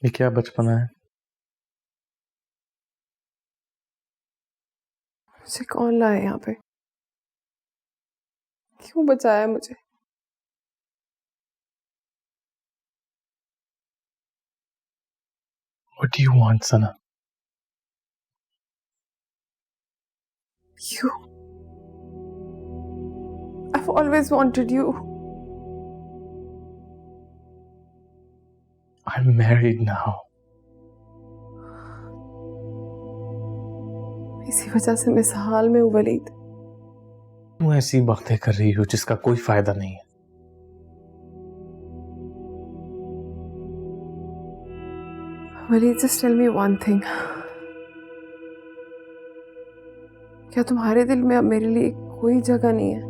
ये क्या बचपना है? मुझे कौन लाया यहाँ पे? क्यों बचाया मुझे? What do you want, Sana? You. I've always wanted you. I'm married now. इसी वजह से मैं इस हाल में हूँ वलीद। तू ऐसी बातें कर रही हो जिसका कोई फायदा नहीं है। Waleed, just tell me one thing. क्या तुम्हारे दिल में अब मेरे लिए कोई जगह नहीं है?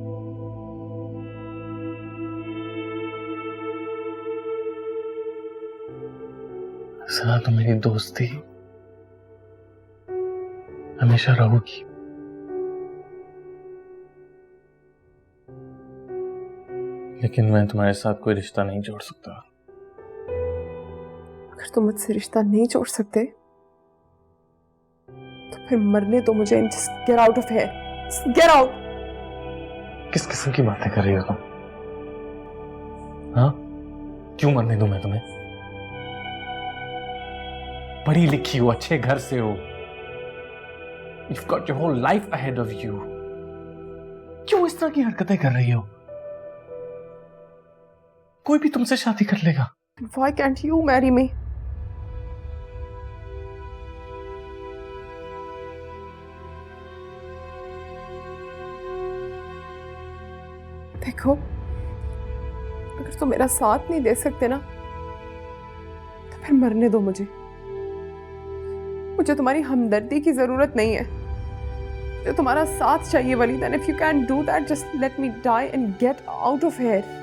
सना, तो मेरी दोस्त थी, हमेशा रहोगी। लेकिन मैं तुम्हारे साथ कोई रिश्ता नहीं जोड़ सकता। अगर तुम मुझसे रिश्ता नहीं जोड़ सकते तो फिर मरने दो मुझे। Just get out of here. Just get out. किस किस्म की बातें कर रही हो तुम? हाँ, क्यों मरने दूं मैं तुम्हें? पढ़ी लिखी हो, अच्छे घर से हो, You've got your whole life ahead of you. क्यों इस तरह की हरकतें कर रही हो? कोई भी तुमसे शादी कर लेगा। Why can't you marry me? देखो, अगर तुम मेरा साथ नहीं दे सकते ना तो फिर मरने दो मुझे। मुझे तुम्हारी हमदर्दी की जरूरत नहीं है, मुझे तुम्हारा साथ चाहिए Waleed. And if you can do that, just let me die and get out of here.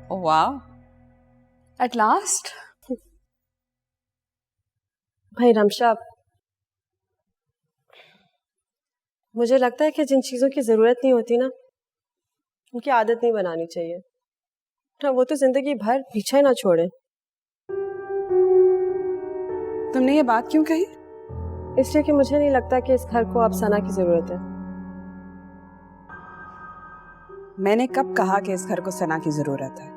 Oh wow! At last. भाई रमशा, मुझे लगता है कि जिन चीज़ों की ज़रूरत नहीं होती ना, उनकी आदत नहीं बनानी चाहिए। तो वो तो जिंदगी भर पीछे ना छोड़े। तुमने ये बात क्यों कही? इसलिए कि मुझे नहीं लगता कि इस घर को अब सना की ज़रूरत है। मैंने कब कहा कि इस घर को सना की जरूरत है?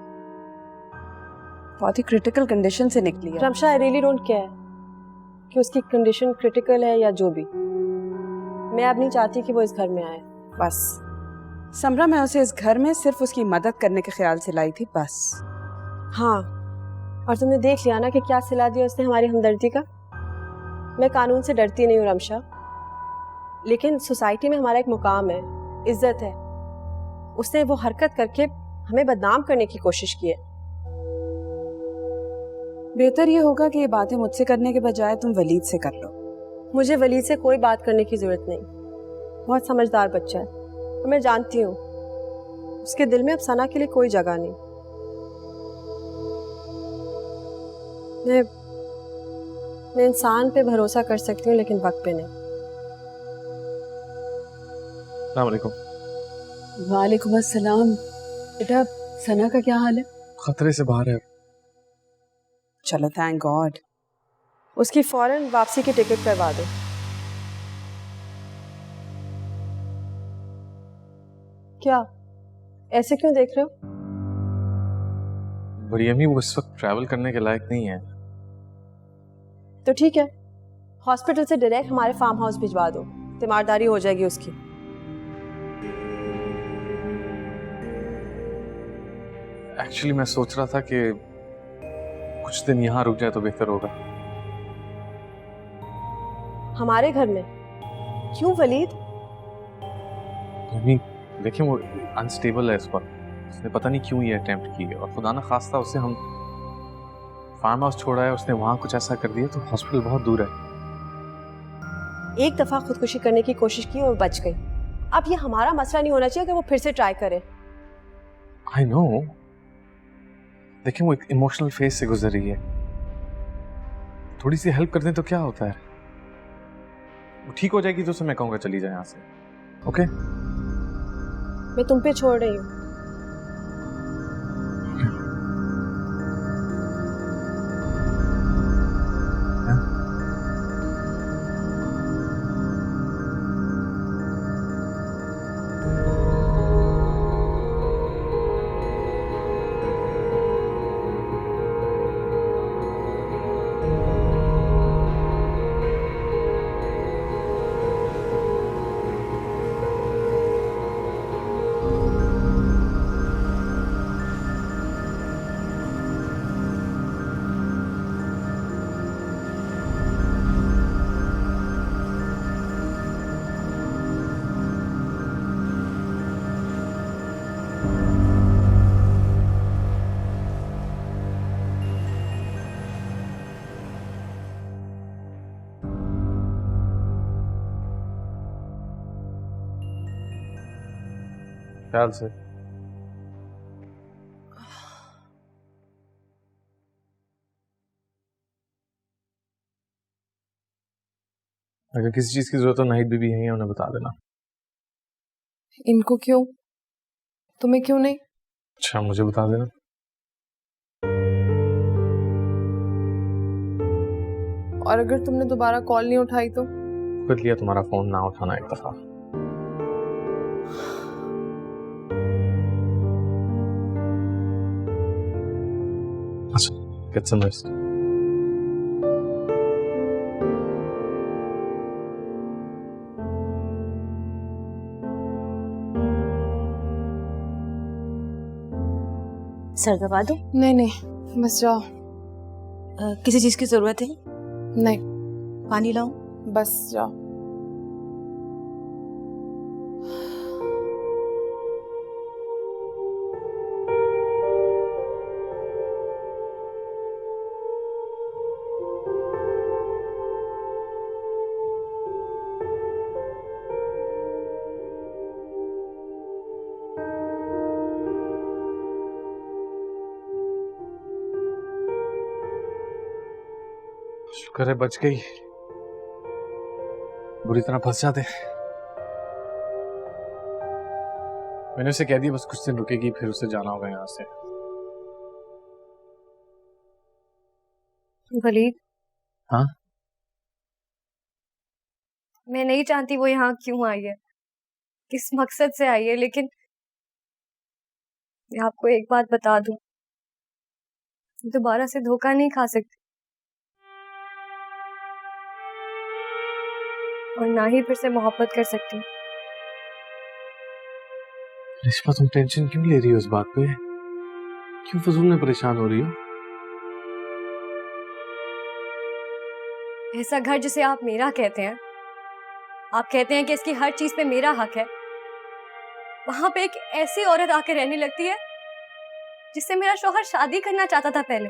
बहुत ही क्रिटिकल कंडीशन से निकली है। Ramsha, I really don't care कि उसकी कंडीशन क्रिटिकल है या जो भी। मैं अब नहीं चाहती कि वो इस घर में आए। बस समरा, मैं उसे इस घर में सिर्फ उसकी मदद करने के ख्याल से लाई थी, बस। हाँ, और तुमने देख लिया ना कि क्या सिला दिया उसने हमारी हमदर्दी का। मैं कानून से डरती नहीं हूँ रमशा, लेकिन सोसाइटी में हमारा एक मुकाम है, इज्जत है। उसने वो हरकत करके हमें बदनाम करने की कोशिश की है। बेहतर ये होगा कि ये बातें मुझसे करने के बजाय तुम वलीद से कर लो। मुझे वलीद से कोई बात करने की जरूरत नहीं। बहुत समझदार बच्चा है और मैं जानती हूँ उसके दिल में अब सना के लिए कोई जगह नहीं। मैं इंसान पे भरोसा कर सकती हूँ, लेकिन वक्त पे नहीं। अस्सलाम वालेकुम। वालेकुम अस्सलाम। बेटा, सना का क्या हाल है? खतरे से बाहर है। चलो, थैंक गॉड। उसकी फौरन वापसी की टिकट करवा दो। क्या ऐसे क्यों देख रहे हो? मरियमी वो इस वक्त ट्रैवल करने के लायक नहीं है। तो ठीक है, हॉस्पिटल से डायरेक्ट हमारे फार्म हाउस भिजवा दो, तीमारदारी हो जाएगी उसकी। एक्चुअली मैं सोच रहा था कि कुछ दिन यहाँ रुक जाए तो बेहतर होगा। हमारे घर में? क्यों वलीद? मम्मी देखिए वो अनस्टेबल है इस वक्त, उसने पता नहीं क्यों ये अटेम्प्ट की है, और खुदा ना खास्ता उसे हम फार्म हाउस छोड़ा है, उसने वहां कुछ ऐसा कर दिया तो हॉस्पिटल बहुत दूर है। एक दफा खुदकुशी करने की कोशिश की और बच गई। अब ये हमारा मसला नहीं होना चाहिए कि वो फिर से ट्राई करे। आई नो, देखिए वो एक इमोशनल फेज से गुजर रही है, थोड़ी सी हेल्प कर दें तो क्या होता है। वो ठीक हो जाएगी तो उसे मैं कहूंगा चली जाए यहाँ से। ओके मैं तुम पे छोड़ रही हूँ। ख्याल से। अगर किसी चीज की जरूरत हो नाहिद बीबी यहीं है, उन्हें बता देना। इनको क्यों? तुम्हें क्यों नहीं? अच्छा मुझे बता देना। और अगर तुमने दोबारा कॉल नहीं उठाई तो? कर लिया तुम्हारा फोन ना उठाना एक दफा। अच्छा get some rest. सर दबा दो। नहीं नहीं बस जाओ। किसी चीज की जरूरत है? नहीं पानी लाऊं? बस जाओ। शुक्र है बच गई, बुरी तरह फंस जाते। मैंने उसे कह दिया बस कुछ दिन रुकेगी, फिर उसे जाना होगा यहाँ से। वलीद, हाँ मैं नहीं जानती वो यहाँ क्यों आई है, किस मकसद से आई है, लेकिन मैं आपको एक बात बता दूं, दोबारा से धोखा नहीं खा सकती और ना ही फिर से मोहब्बत कर सकती। रिश्मा तुम टेंशन क्यों ले रही हो इस बात पे? क्यों फजूल में परेशान हो रही हो? ऐसा घर जिसे आप मेरा कहते हैं, आप कहते हैं कि इसकी हर चीज पे मेरा हक है, वहां पे एक ऐसी औरत आके रहने लगती है जिससे मेरा शौहर शादी करना चाहता था पहले,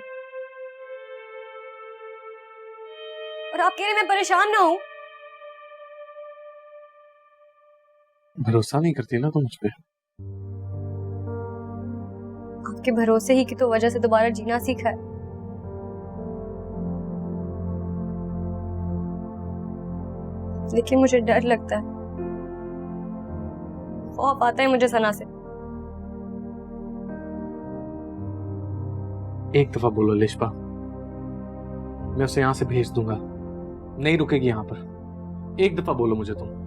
और आप कह रहे हैं मैं परेशान ना हूं। भरोसा नहीं करती ना तुम मुझ पे? आपके भरोसे ही की तो वजह से दोबारा जीना सीखा है। लेकिन मुझे डर लगता है, खौफ आता है मुझे सना से। एक दफा बोलो लिशबा, मैं उसे यहां से भेज दूंगा, नहीं रुकेगी यहां पर। एक दफा बोलो मुझे तुम।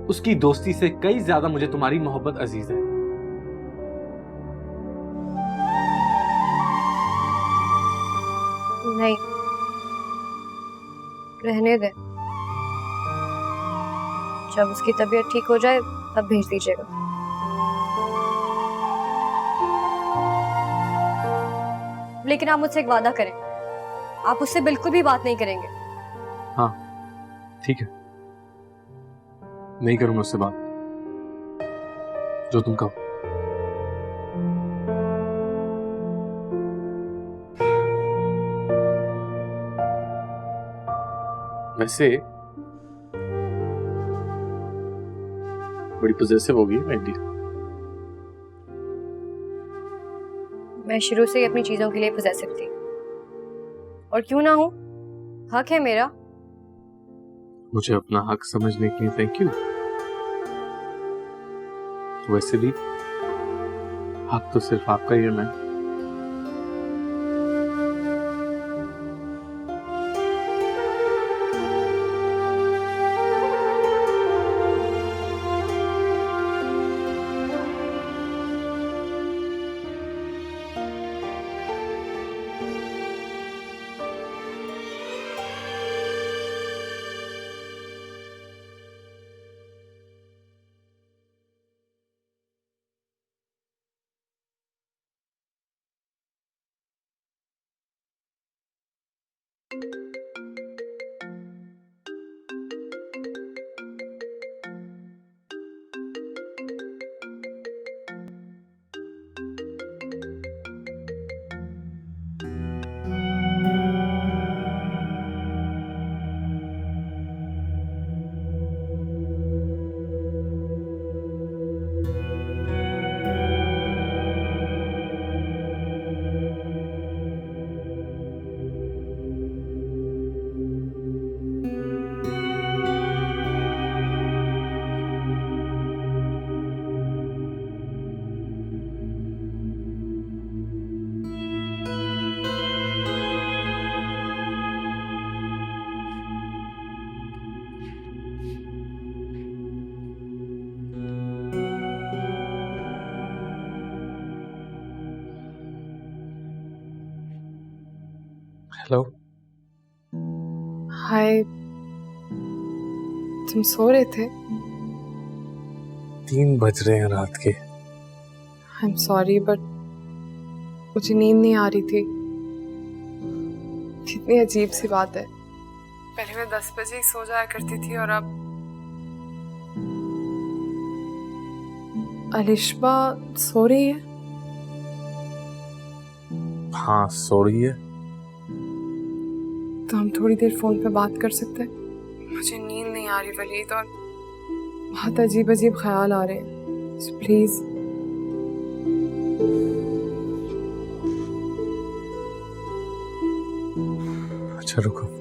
उसकी दोस्ती से कई ज्यादा मुझे तुम्हारी मोहब्बत अजीज है। नहीं, रहने दे। जब उसकी तबीयत ठीक हो जाए तब भेज दीजिएगा। लेकिन आप मुझसे एक वादा करें, आप उससे बिल्कुल भी बात नहीं करेंगे। हाँ ठीक है, नहीं करूंगा उससे बात, जो तुम कहो। वैसे बड़ी पॉजेसिव होगी मेरी डी। मैं शुरू से ही अपनी चीजों के लिए पॉसेसिव थी, और क्यों ना हूं, हक है मेरा। मुझे अपना हक समझने के लिए थैंक यू। वैसे भी हक तो सिर्फ आपका ही है मैम। हेलो। हाय, तुम सो रहे थे? 3 बज रहे हैं रात के। आई एम सॉरी बट मुझे नींद नहीं आ रही थी। कितनी अजीब सी बात है, पहले मैं 10 बजे ही सो जाया करती थी और अब अलिशबा सो रही है। हाँ सो रही है। तो हम थोड़ी देर फोन पे बात कर सकते हैं? मुझे नींद नहीं आ रही वलीद, और बहुत अजीब अजीब ख्याल आ रहे हैं, प्लीज। अच्छा रुको।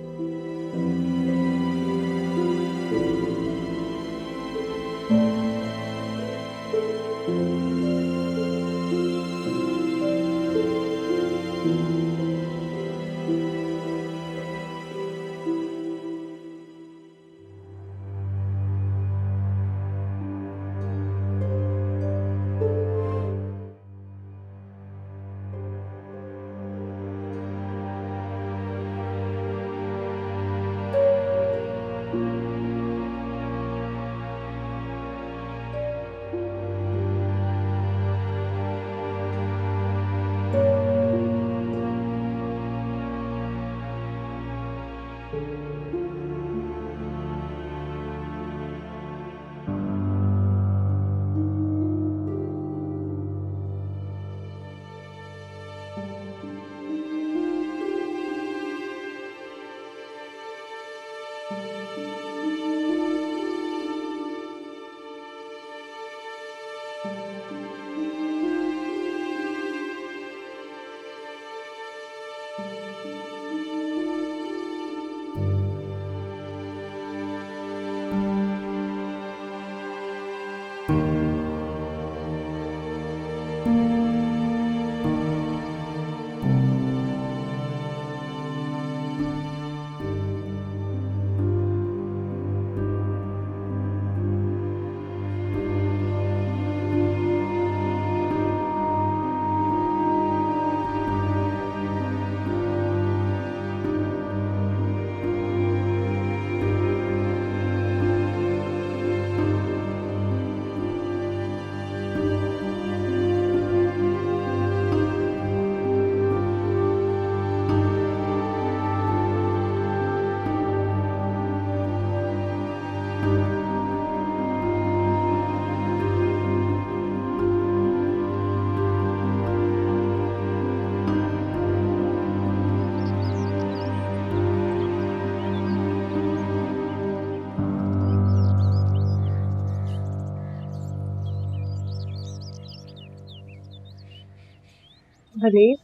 वलीद,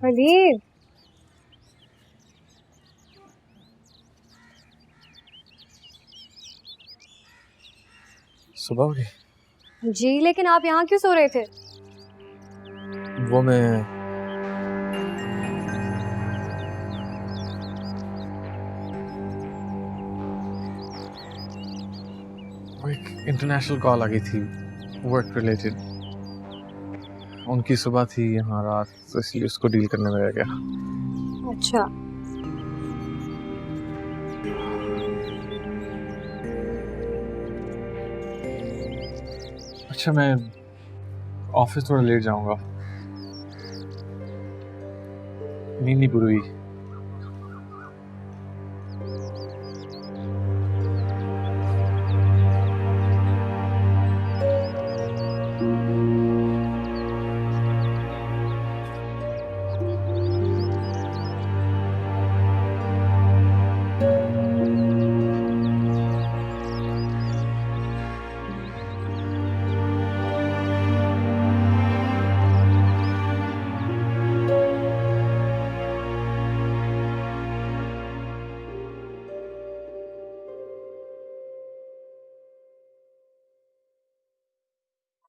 वलीद, सुबह हो गई? जी लेकिन आप यहाँ क्यों सो रहे थे? वो मैं वो एक इंटरनेशनल कॉल आ गई थी वर्क रिलेटेड। उनकी सुबह थी यहाँ रात, तो इसलिए उसको डील करने में रह गया। अच्छा, अच्छा मैं ऑफिस थोड़ा लेट जाऊंगा, नींद नहीं पूरी हुई।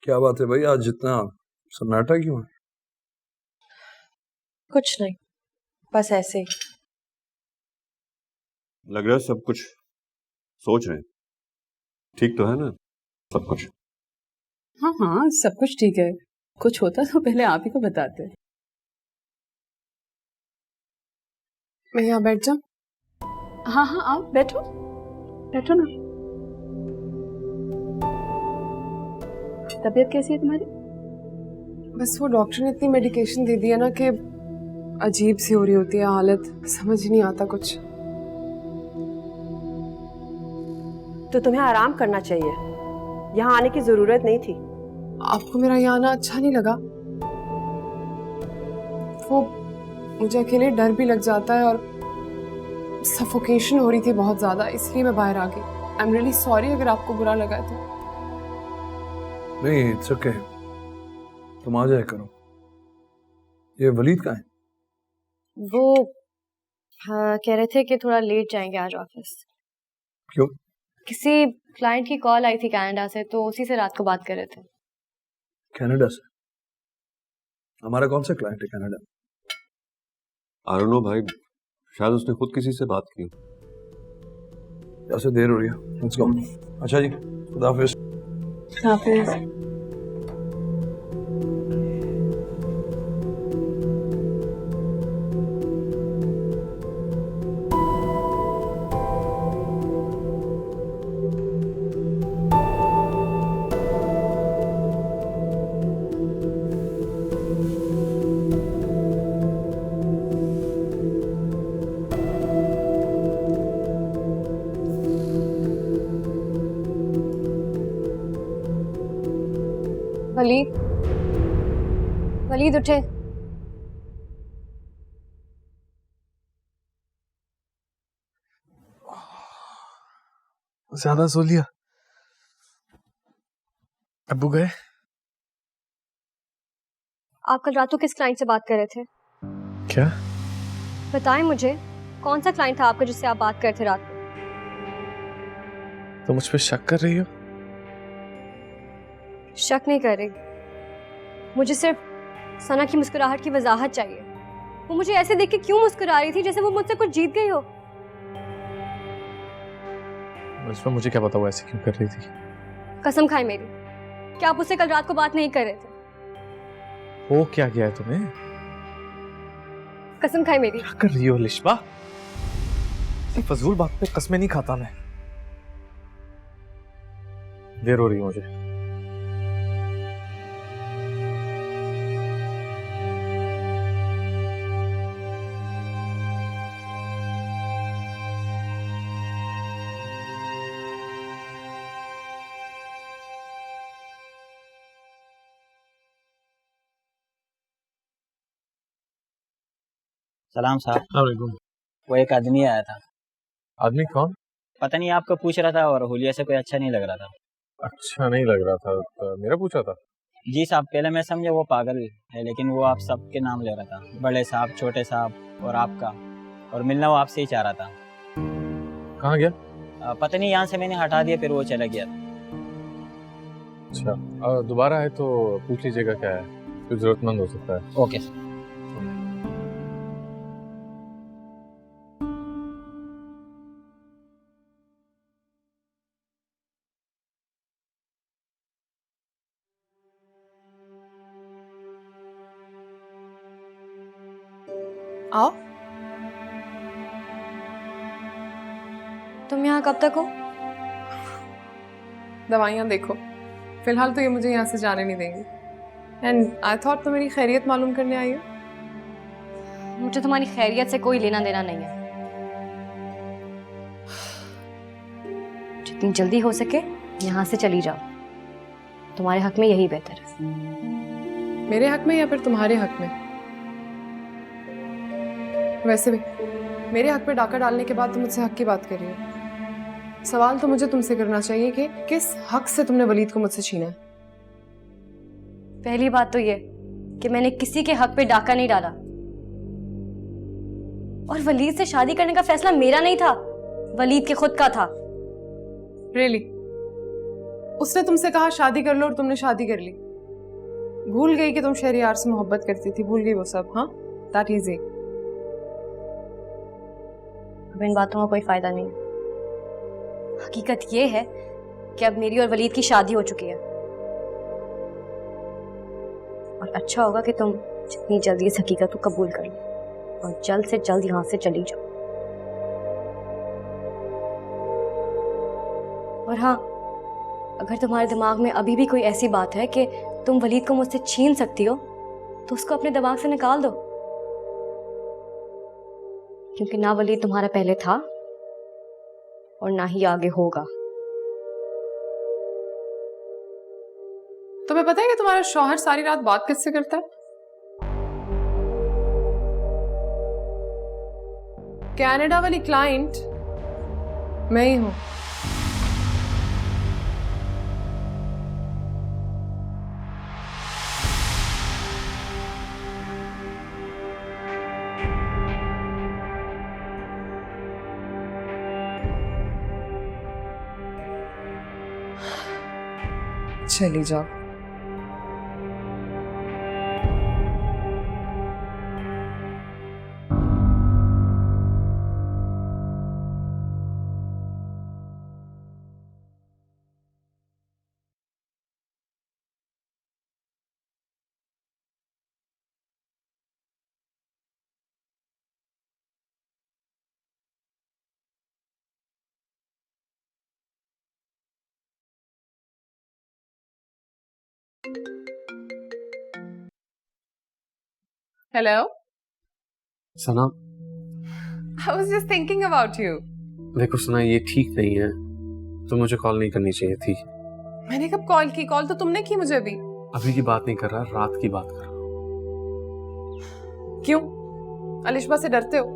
क्या बात है भाई, आज जितना सन्नाटा क्यों है? कुछ नहीं, बस ऐसे ही। लग रहा है सब कुछ सोच रहे हैं। ठीक तो है ना सब कुछ? हाँ हाँ, सब कुछ ठीक है। कुछ होता तो पहले आप ही को बताते। मैं यहाँ बैठ जाऊँ? हाँ हाँ, आओ बैठो, बैठो ना। तबीयत कैसी है तुम्हारी? बस वो डॉक्टर ने इतनी मेडिकेशन दे दिया ना कि अजीब सी हो रही होती है हालत, समझ ही नहीं आता कुछ। तो तुम्हें आराम करना चाहिए, यहाँ आने की जरूरत नहीं थी। आपको मेरा यहाँ आना अच्छा नहीं लगा? वो मुझे अकेले डर भी लग जाता है और सफोकेशन हो रही थी बहुत ज्यादा, इसलिए मैं बाहर आ गई। आई एम रियली सॉरी अगर आपको बुरा लगा है तो। नहीं, इट्स ओके, तुम आ जाए करो। ये वलीद कहाँ है? वो कह रहे थे कि थोड़ा लेट जाएंगे आज ऑफिस। क्यों? किसी क्लाइंट की कॉल आई थी कनाडा से, तो उसी से रात को बात कर रहे थे। कनाडा से? हमारा कौन सा क्लाइंट है कनाडा? आई डोंट नो भाई, शायद उसने खुद किसी से बात की। जैसे देर हो रही है, लेट्स गो। अच्छा जी, खुदा हाफिज। हाफिज। वलीद, वलीद उठे। ज्यादा सो लिया? अब्बू गए? आप कल रात को किस क्लाइंट से बात कर रहे थे? क्या? बताएं मुझे, कौन सा क्लाइंट था आपका जिससे आप बात कर रहे थे रात को? तो मुझ पे शक कर रही हो? शक नहीं कर रही, मुझे सिर्फ सना की मुस्कुराहट की वजाहत चाहिए। वो मुझे ऐसे देख के क्यों मुस्कुरा रही थी जैसे वो मुझसे कुछ जीत गई हो। मुझे क्या पता वो ऐसे क्यों कर रही थी। कसम खाए मेरी, क्या आप उससे कल रात को बात नहीं कर रहे थे? हो क्या गया है तुम्हें? कसम खाए मेरी। क्या कर रही हो लिशबा? फजूल बात पे कसमें नहीं खाता मैं। देर हो रही है मुझे। सलाम साहब। वालेकुम। वो एक आदमी आया था। आदमी कौन? पता नहीं, आपको पूछ रहा था और हुलिया से कोई अच्छा नहीं लग रहा था। अच्छा नहीं लग रहा था तो मेरा पूछा था? जी साहब, पहले मैं समझा वो पागल है, लेकिन वो आप सबके नाम ले रहा था, बड़े साहब, छोटे साहब और आपका, और मिलना वो आपसे ही चाह रहा था। कहाँ गया? पता नहीं, यहाँ से मैंने हटा दिया, फिर वो चला गया। अच्छा, दोबारा है तो पूछ लीजिएगा क्या है, कोई जरूरतमंद हो सकता है। Okay sir. आओ। तुम यहाँ कब तक हो? दवाइयाँ देखो, फिलहाल तो ये मुझे यहाँ से जाने नहीं देंगी। एंड आई थॉट तो मेरी खैरियत मालूम करने आई हो। मुझे तुम्हारी खैरियत से कोई लेना देना नहीं है। जितनी जल्दी हो सके यहाँ से चली जाओ, तुम्हारे हक में यही बेहतर है। मेरे हक में या फिर तुम्हारे हक में? वैसे भी मेरे हक पे डाका डालने के बाद तुम मुझसे हक की बात कर रही हो। सवाल तो मुझे तुमसे करना चाहिए कि किस हक से तुमने वलीद को मुझसे छीना है? पहली बात तो ये कि मैंने किसी के हक पे डाका नहीं डाला, और वलीद से शादी करने का फैसला मेरा नहीं था, वलीद के खुद का था। रियली? उसने तुमसे कहा शादी कर लो और तुमने शादी कर ली? भूल गई कि तुम शहरियार से मोहब्बत करती थी? भूल गई वो सब? हाँ, दैट इजी। अब इन बातों का कोई फायदा नहीं है। हकीकत ये है कि अब मेरी और वलीद की शादी हो चुकी है, और अच्छा होगा कि तुम जितनी जल्दी इस हकीकत को कबूल कर लो और जल्द से जल्द यहाँ से चली जाओ। और हाँ, अगर तुम्हारे दिमाग में अभी भी कोई ऐसी बात है कि तुम वलीद को मुझसे छीन सकती हो, तो उसको अपने दिमाग से निकाल दो, क्योंकि ना वलीद तुम्हारा पहले था और ना ही आगे होगा। तुम्हें पता है कि तुम्हारा शौहर सारी रात बात किससे करता है? कनाडा वाली क्लाइंट मैं ही हूं। चली जाओ। Hello? Sana, I was just thinking about you. देखो सना, ये ठीक नहीं है, तो मुझे कॉल नहीं करनी चाहिए थी। मैंने कब कॉल की? कॉल तो तुमने की मुझे अभी। अभी की बात नहीं कर रहा, रात की बात कर रहा हूँ। क्यों? अलिशबा से डरते हो?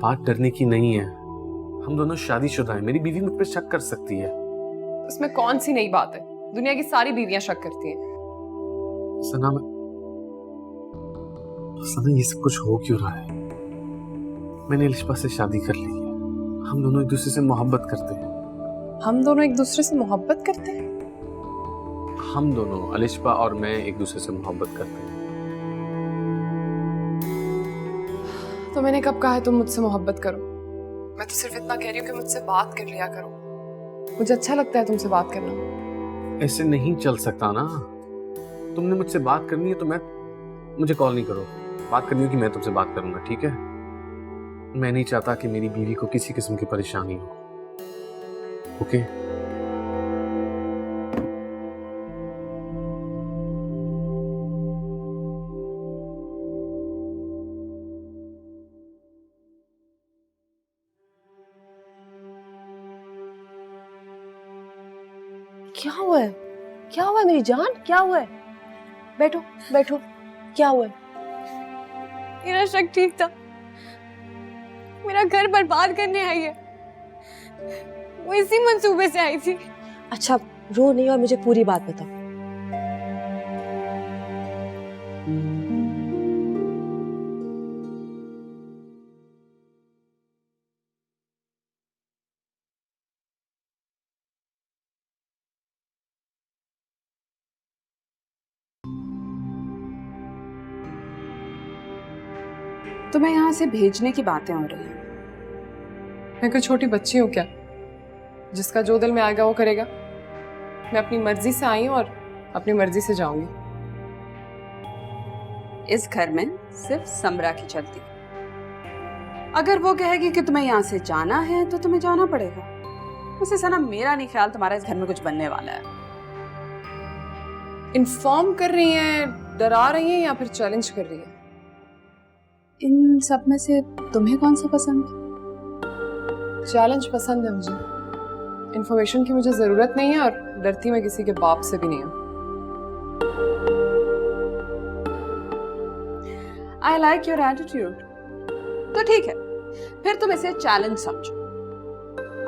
बात डरने की नहीं है, हम दोनों शादीशुदा हैं, मेरी बीवी मुझ पर शक कर सकती है। उसमें कौन सी नई बात है? दुनिया की सारी बीवियां शक करती हैं। सना, सना, ये सब कुछ हो क्यों रहा है? मैंने अलिशबा से शादी कर ली है, हम दोनों एक दूसरे से मोहब्बत करते हैं। हम दोनों एक दूसरे से मोहब्बत करते हैं? हम दोनों, अलिशबा और मैं, एक दूसरे से मोहब्बत करते हैं। तो मैंने कब कहा है तुम मुझसे मोहब्बत करो? मैं तो सिर्फ इतना कह रही हूँ कि मुझसे बात कर लिया करो। मुझे अच्छा लगता है तुमसे बात करना। ऐसे नहीं चल सकता ना, तुमने मुझसे बात करनी है तो मुझे कॉल नहीं करो, बात करनी होगी मैं तुमसे बात करूंगा, ठीक है? मैं नहीं चाहता कि मेरी बीवी को किसी किस्म की परेशानी हो। ओके? क्या हुआ है? क्या हुआ है मेरी जान? क्या हुआ है? बैठो बैठो, क्या हुआ है? मेरा शक ठीक था, मेरा घर बर्बाद करने आई है, वो इसी मंसूबे से आई थी। अच्छा, रो नहीं और मुझे पूरी बात बताओ। तुम्हें यहाँ से भेजने की बातें हो रही हैं। मैं कोई छोटी बच्ची हूँ क्या? जिसका जो दिल में आएगा वो करेगा। मैं अपनी मर्जी से आई हूँ और अपनी मर्जी से जाऊंगी। इस घर में सिर्फ समरा की चलती। अगर वो कहेगी कि तुम्हें यहाँ से जाना है तो तुम्हें जाना पड़ेगा। उसे सना, मेरा नहीं ख्याल तुम्हारा इस घर में कुछ बनने वाला है। इन्फॉर्म कर रही हैं, डरा रही हैं या फिर चैलेंज कर रही हैं? इन सब में से तुम्हें कौन सा पसंद है? चैलेंज पसंद है मुझे। इन्फॉर्मेशन की मुझे जरूरत नहीं है और डरती मैं किसी के बाप से भी नहीं हूँ। I like your attitude. तो ठीक है, फिर तुम इसे चैलेंज समझो।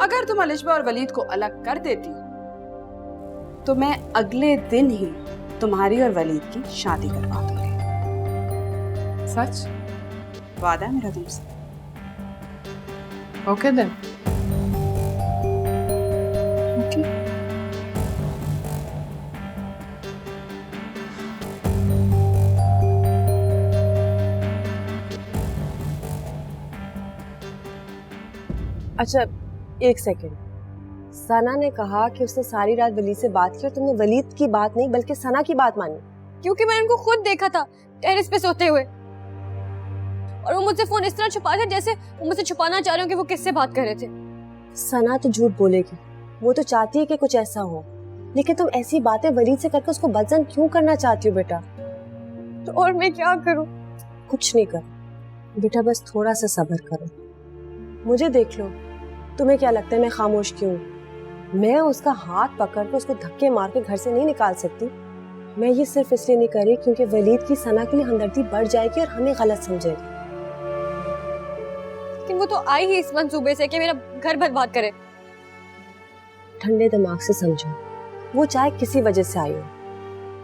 अगर तुम अलिशबा और वलीद को अलग कर देती तो मैं अगले दिन ही तुम्हारी और वलीद की शादी करवा दूंगी। सच? वादा है मेरा तुमसे। Okay then. अच्छा, एक सेकेंड। सना ने कहा कि उसने सारी रात वलीद से बात की और तुमने वलीद की बात नहीं बल्कि सना की बात मानी। क्योंकि मैंने उनको खुद देखा था टेरेस पे सोते हुए, और वो मुझसे फोन इस तरह छुपा थे जैसे वो मुझसे छुपाना चाह रहे हो कि वो किससे बात कर रहे थे। सना तो झूठ बोलेगी, वो तो चाहती है कि कुछ ऐसा हो, लेकिन तुम ऐसी बातें वलीद से करके उसको बदजन क्यों करना चाहती हो बेटा? तो और मैं क्या करूं? कुछ नहीं कर बेटा, बस थोड़ा सा सब्र करो। मुझे देख लो, तुम्हें क्या लगता है मैं खामोश क्यों? मैं उसका हाथ पकड़ कर उसको धक्के मार के घर से नहीं निकाल सकती। मैं ये सिर्फ इसलिए नहीं कर रही क्योंकि वलीद की सना के लिए हमदर्दी बढ़ जाएगी और हमें गलत समझेगी। लेकिन वो तो आई ही इस मंसूबे से कि मेरा घर बर्बाद करे। ठंडे दिमाग से समझो, वो चाहे किसी वजह से आई हो,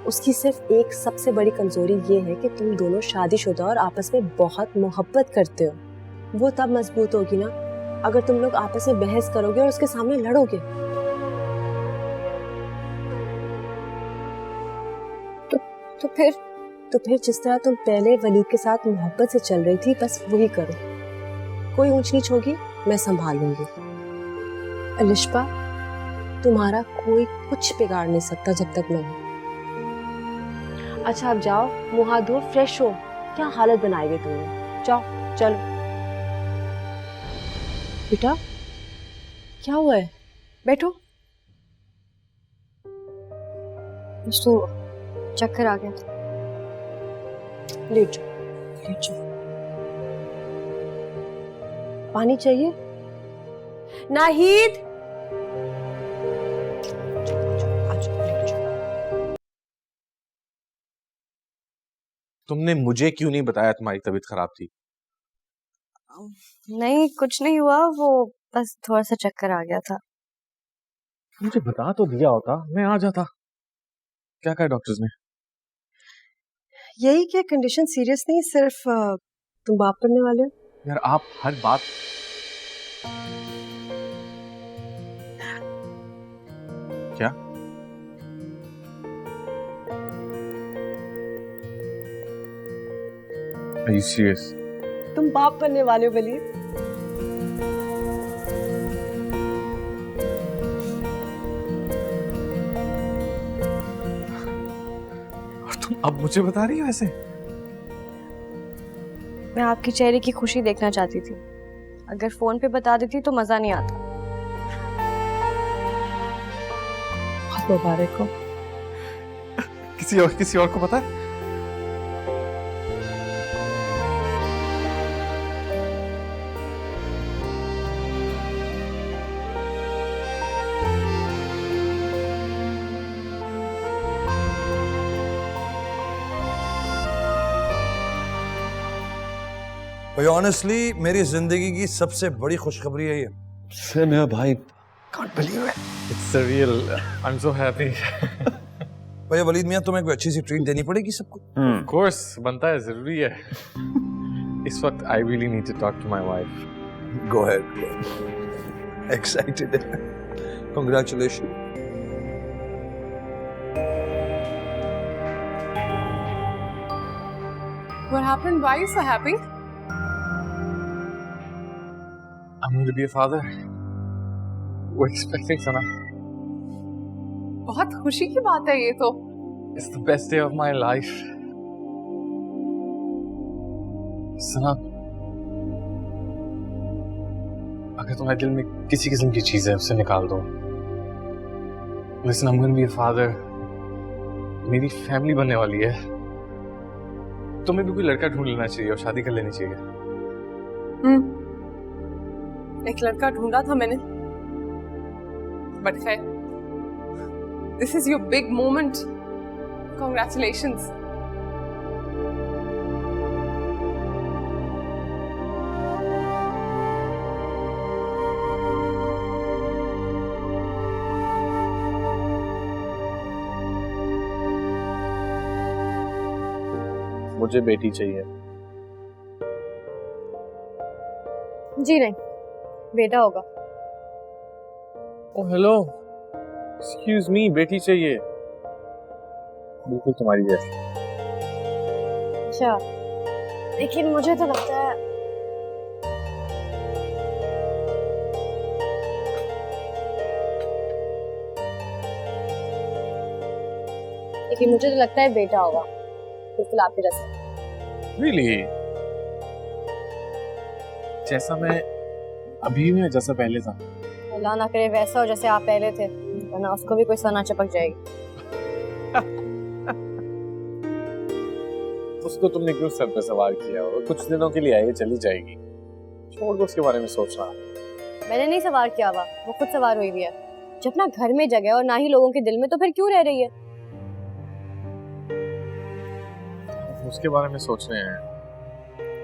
उसकी सिर्फ एक सबसे बड़ी कमजोरी ये है कि तुम दोनों शादीशुदा और आपस में बहुत मोहब्बत करते हो। वो तब मजबूत होगी ना अगर तुम लोग आपस में बहस करोगे और उसके सामने लड़ोगे। तो फिर जिस तरह तुम पहले वलीद के साथ मोहब्बत से चल रही थी, बस वही करो। कोई ऊंच नीच होगी मैं संभाल लूंगी। अलिशबा, तुम्हारा कोई कुछ बिगाड़ नहीं सकता जब तक मैं हूं। अच्छा, अब जाओ, मुंह हाथ धो, फ्रेश हो। क्या हालत बनाई हुई तुमने? जाओ, चलो। बेटा, क्या हुआ है? बैठो। तो चक्कर आ गया। लेट जाओ, लेट जाओ। पानी चाहिए? नाहिद, तुमने मुझे क्यों नहीं बताया तुम्हारी तबीयत खराब थी? नहीं, कुछ नहीं हुआ, वो बस थोड़ा सा चक्कर आ गया था। मुझे बता तो दिया होता, मैं आ जाता। क्या कहा डॉक्टर्स ने? यही कि कंडीशन सीरियस नहीं, सिर्फ तुम बाप करने वाले हो। यार आप हर बात क्या? Are you serious? तुम बाप बनने वाले हो वलीद। और तुम अब मुझे बता रही हो ऐसे? मैं आपके चेहरे की खुशी देखना चाहती थी। अगर फोन पे बता देती तो मजा नहीं आता। बहुत मुबारक हो। किसी और को पता है? भाई ऑनेस्टली मेरी जिंदगी की सबसे बड़ी खुशखबरी है ये। से मेरा भाई can't believe it. It's surreal. I'm so happy. भैया वलीद मियाँ, तुम्हें कोई अच्छी सी ट्रीट देनी पड़ेगी सबको। ऑफ कोर्स बनता है, जरूरी है। इस वक्त I really need to talk to my wife. Go ahead. Excited है। Congratulation. What happened? Why are you so happy? I'm going to be a father. We're expecting Sana. बहुत खुशी की बात है ये तो। It's the best day of my life. Sana, अगर तुम्हारे दिल में किसी किस्म की चीज है उसे निकाल दो। Listen, I'm going to be a father. मेरी फैमिली बनने वाली है। तुम्हें भी कोई लड़का ढूंढ लेना चाहिए और शादी कर लेनी चाहिए। एक लड़का ढूंढा था मैंने, बट खैर, this is your big moment. Congratulations. मुझे बेटी चाहिए। जी नहीं, बेटा होगा। ओह हेलो, एक्सक्यूज मी, बेटी चाहिए। बिल्कुल तुम्हारी जैसी। अच्छा, लेकिन मुझे तो लगता है बेटा होगा, बिल्कुल आपके जैसा। Really? जैसा मैं अभी हूँ, जैसा पहले था। अल्लाह ना करे वैसा हो जैसे आप पहले थे, वरना उसको भी कोई सना चिपक जाएगी। उसको तुमने क्यों सर पे सवार किया? वो कुछ दिनों के लिए आएगी, चली जाएगी। छोड़ दो उसके बारे में सोचना। मैंने नहीं सवार किया हुआ, वो खुद सवार हुई भी है। जब ना घर में जगह और ना ही लोगों के दिल में, तो फिर क्यों रह रही है? उसके बारे में सोच रहे हैं।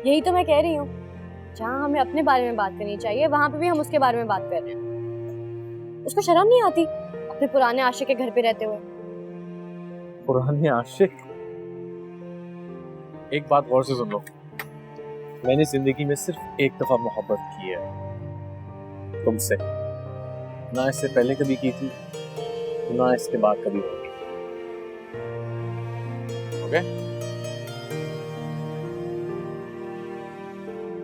यही तो मैं कह रही हूँ, जहाँ हमें अपने बारे में बात करनी चाहिए, वहाँ पे भी हम उसके बारे में बात कर रहे हैं। उसको शर्म नहीं आती अपने पुराने आशिक के घर पे रहते हुए? पुराने आशिक? एक बात गौर से सुन लो, मैंने जिंदगी में सिर्फ एक दफा मोहब्बत की है तुमसे, ना इससे पहले कभी की थी, ना इसके बाद कभी होगी। ओके?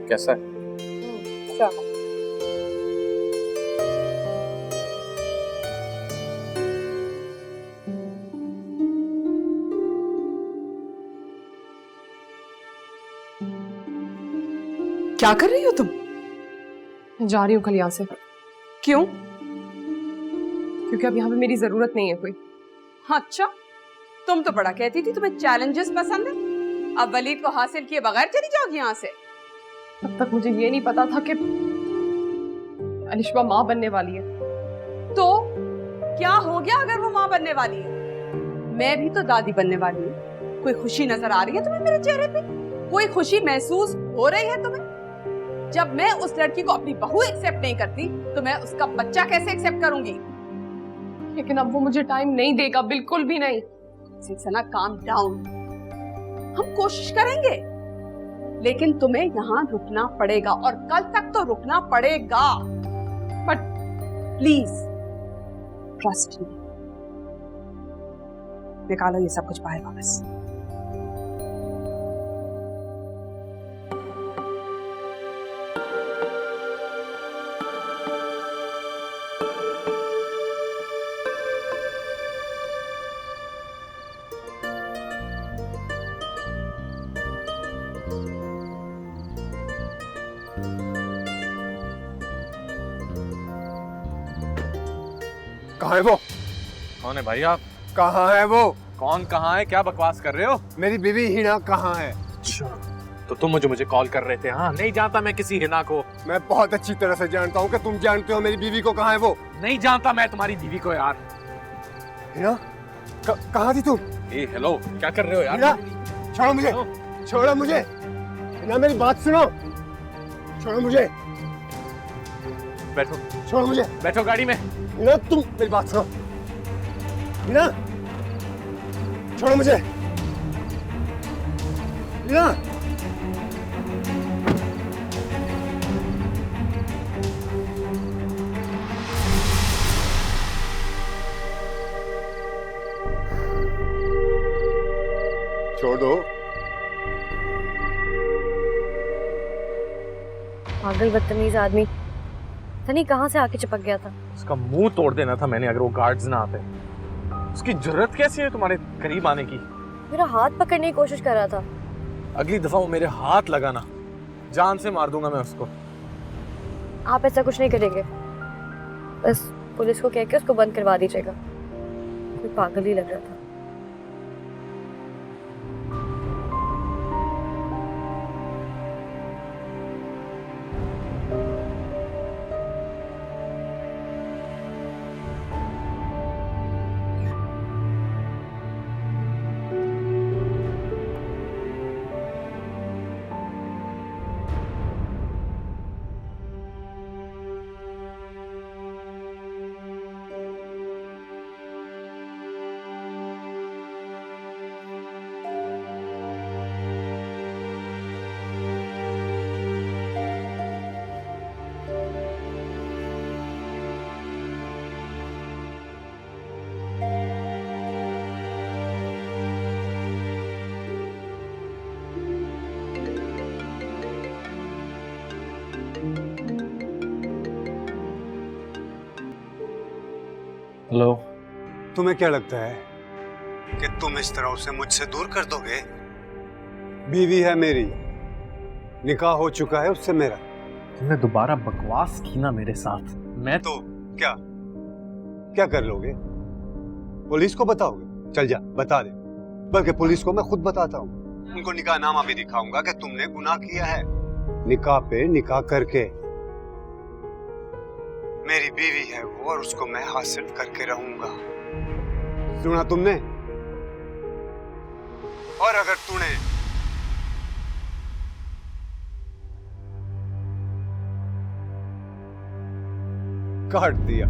कैसा है? क्या कर रही हो तुम? जा रही हूँ कल यहाँ से। क्यों? क्योंकि अब यहाँ पे मेरी जरूरत नहीं है कोई। अच्छा, तुम तो बड़ा कहती थी तुम्हें चैलेंजेस पसंद है, अब वलीद को हासिल किए बगैर चली जाओगी यहाँ से। तब तक मुझे ये नहीं पता था कि अलिशबा माँ बनने वाली है। तो क्या हो गया अगर वो माँ बनने वाली है? मैं भी तो दादी बनने वाली हूँ। कोई खुशी नजर आ रही है तुम्हें मेरे चेहरे पे? कोई खुशी महसूस हो रही है तुम्हें? जब मैं उस लड़की को अपनी बहू एक्सेप्ट नहीं करती, तो मैं उसका बच्चा कैसे एक्सेप्ट करूंगी? लेकिन अब वो मुझे टाइम नहीं देगा, बिल्कुल भी नहीं। सना, काम डाउन। हम कोशिश करेंगे, लेकिन तुम्हें यहाँ रुकना पड़ेगा और कल तक तो रुकना पड़ेगा। But please trust me. निकालो ये सब कुछ बाहर वापस। कहाँ है वो? कौन है भाई आप? कहाँ है वो? कौन कहाँ है? क्या बकवास कर रहे हो? मेरी बीवी हिना कहाँ है? अच्छा, तो तुम मुझे कॉल कर रहे थे? हाँ, नहीं जानता मैं किसी हिना को। मैं बहुत अच्छी तरह से जानता हूँ कि तुम जानते हो मेरी बीवी को। कहाँ है वो? नहीं जानता मैं तुम्हारी बीवी को यार। हिना, कहाँ थी तुम? ए हेलो, क्या कर रहे हो यार? हिना, छोड़ो मुझे, छोड़ो मुझे। हिना, मेरी बात सुनो, छोड़ो मुझे। बैठो, छोड़ो मुझे। बैठो गाड़ी में। हिना, तुम मेरी बात सुनो। हिना, छोड़ो मुझे। रीना, छोड़ दो। पागल बदतमीज आदमी, पता नहीं कहाँ से आके चिपक गया था। उसका मुंह तोड़ देना था मैंने अगर वो गार्ड्स ना आते। उसकी जरूरत कैसी है तुम्हारे करीब आने की? मेरा हाथ पकड़ने की कोशिश कर रहा था। अगली दफा वो मेरे हाथ लगाना, जान से मार दूंगा मैं उसको। आप ऐसा कुछ नहीं करेंगे, बस पुलिस को कह के उसको बंद करवा दीजिएगा। कोई पागल ही लग रहा था। हेलो। तुम्हें क्या लगता है कि तुम इस तरह उसे मुझसे दूर कर दोगे? बीवी है मेरी, निकाह हो चुका है उससे मेरा। तुमने दोबारा बकवास की ना मेरे साथ, मैं तो क्या क्या कर लोगे? पुलिस को बताओगे? चल जा बता दे, बल्कि पुलिस को मैं खुद बताता हूँ। उनको निकाहनामा भी दिखाऊंगा कि तुमने गुनाह किया है। निकाह पे निकाह करके मेरी बीवी है वो, और उसको मैं हासिल करके रहूंगा। सुना तुमने? और अगर तूने काट दिया